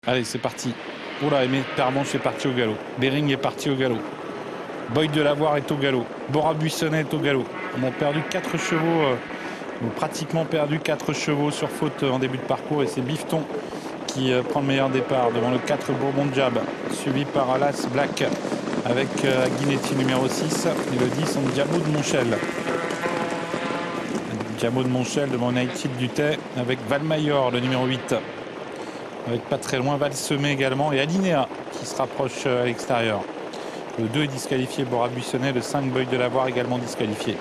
Allez, c'est parti. Oula, Aimé Pervenche est parti au galop. Bering est parti au galop. Boyd de Lavoir est au galop. Bora Buissonnet est au galop. On a perdu 4 chevaux, ou pratiquement perdu 4 chevaux sur faute en début de parcours. Et c'est Bifton qui prend le meilleur départ devant le 4 Bourbon Jab, suivi par Alas Black avec Guinetti numéro 6 et le 10 Diamo de Monchel. Diamo de Monchel devant United Dutet avec Valmayor le numéro 8. Avec pas très loin Valsemé également et Alinea qui se rapproche à l'extérieur. Le 2 est disqualifié, Bora Buissonnet, le 5 Boyd de Lavoir également disqualifié.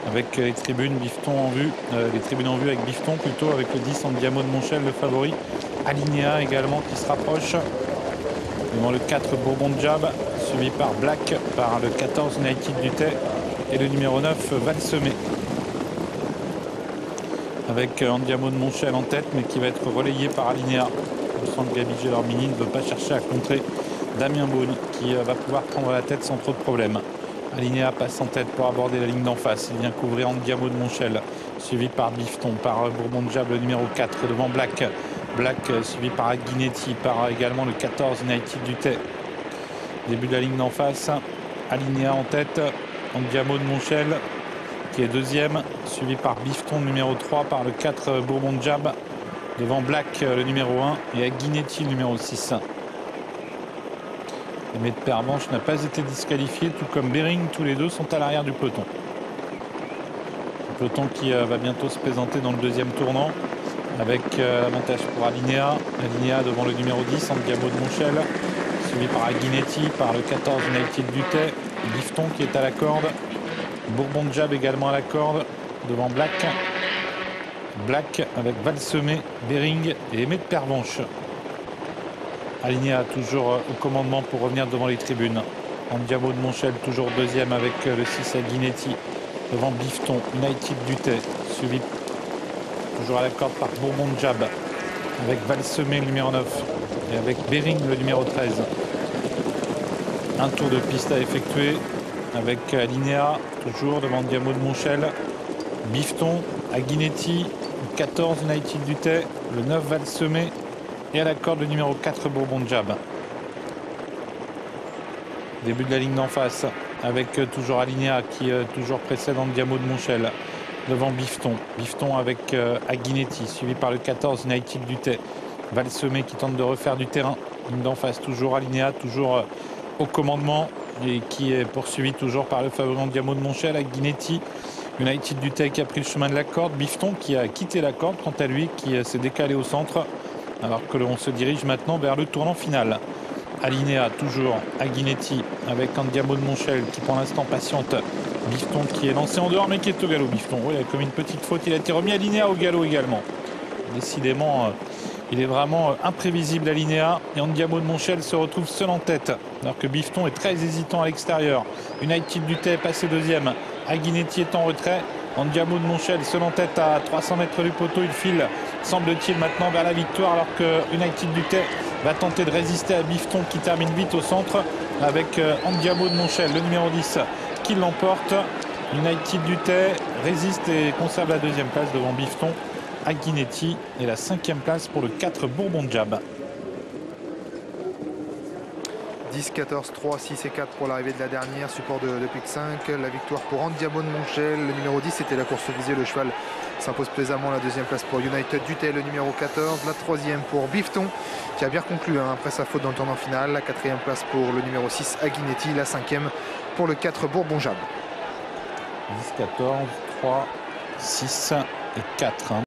Avec les tribunes Bifton en vue, les tribunes en vue avec Bifton plutôt, avec le 10 Diamo de Monchel le favori. Alinea également qui se rapproche. Devant le 4 Bourbon Jab, suivi par Black, par le 14 United Dutet et le numéro 9 Valsemé. Avec Diamo de Monchel en tête, mais qui va être relayé par Alinea. On sent que Gabi Gelormini ne veut pas chercher à contrer Damien Beaune, qui va pouvoir prendre la tête sans trop de problèmes. Alinea passe en tête pour aborder la ligne d'en face. Il vient couvrir Diamo de Monchel, suivi par Bifton, par Bourbon Jab, le numéro 4, devant Black. Black suivi par Guinetti, par également le 14 United Dutet. Début de la ligne d'en face. Alinea en tête, Diamo de Monchel qui est deuxième, suivi par Bifton numéro 3, par le 4 Bourbon Jab, devant Black le numéro 1 et avec Guinetti le numéro 6. Aimé de Pervenche n'a pas été disqualifié, tout comme Bering, tous les deux sont à l'arrière du peloton. Le peloton qui va bientôt se présenter dans le deuxième tournant, avec l'avantage pour Alinea. Alinea devant le numéro 10, Diamo de Monchel, suivi par Guinetti, par le 14 United Dutet, Bifton qui est à la corde. Bourbon Jab également à la corde, devant Black. Black avec Valsemé, Bering et Aimé de Pervenche. Alinea toujours au commandement pour revenir devant les tribunes. Diamo de Monchel toujours deuxième avec le 6 à Guinetti. Devant Bifton, United Dutet, suivi toujours à la corde par Bourbon Jab. Avec Valsemé le numéro 9 et avec Bering le numéro 13. Un tour de piste à effectuer avec Alinea toujours devant Diamo de Monchel. Bifton à Guinetti, le 14 United Dutet, le 9 Valsemé et à la corde le numéro 4 Bourbon Jab. Début de la ligne d'en face avec toujours Alinea qui toujours précède Diamo de Monchel devant Bifton. Bifton avec Guinetti suivi par le 14 United Dutet. Valsemé qui tente de refaire du terrain. Ligne d'en face toujours Alinea, toujours au commandement et qui est poursuivi toujours par le favori Diamo de Monchel avec Guinetti. United Dutet qui a pris le chemin de la corde. Bifton qui a quitté la corde quant à lui, qui s'est décalé au centre. Alors que l'on se dirige maintenant vers le tournant final. Alinea toujours à Guinetti avec Diamo de Monchel qui pour l'instant patiente. Bifton qui est lancé en dehors mais qui est au galop. Bifton, oui, il a commis une petite faute, il a été remis. Alinea au galop également. Décidément, il est vraiment imprévisible Alinea. Et Diamo de Monchel se retrouve seul en tête. Alors que Bifton est très hésitant à l'extérieur. United Dutet est passé deuxième. Guinetti est en retrait. Diamo de Monchel seul en tête à 300 mètres du poteau. Il file, semble-t-il, maintenant vers la victoire. Alors que United Dutet va tenter de résister à Bifton qui termine vite au centre. Avec Diamo de Monchel, le numéro 10, qui l'emporte. United Dutet résiste et conserve la deuxième place devant Bifton. Guinetti et la 5e place pour le 4 Bourbon Jab. 10, 14, 3, 6 et 4 pour l'arrivée de la dernière, support de Pic 5, la victoire pour Diamo de Monchel, le numéro 10 c'était la course visée, le cheval s'impose plaisamment, la deuxième place pour United Dutet, le numéro 14, la troisième pour Bifton qui a bien conclu après sa faute dans le tournant final, la quatrième place pour le numéro 6 Guinetti, la 5e pour le 4 Bourbon Jab. 10, 14, 3, 6 et 4.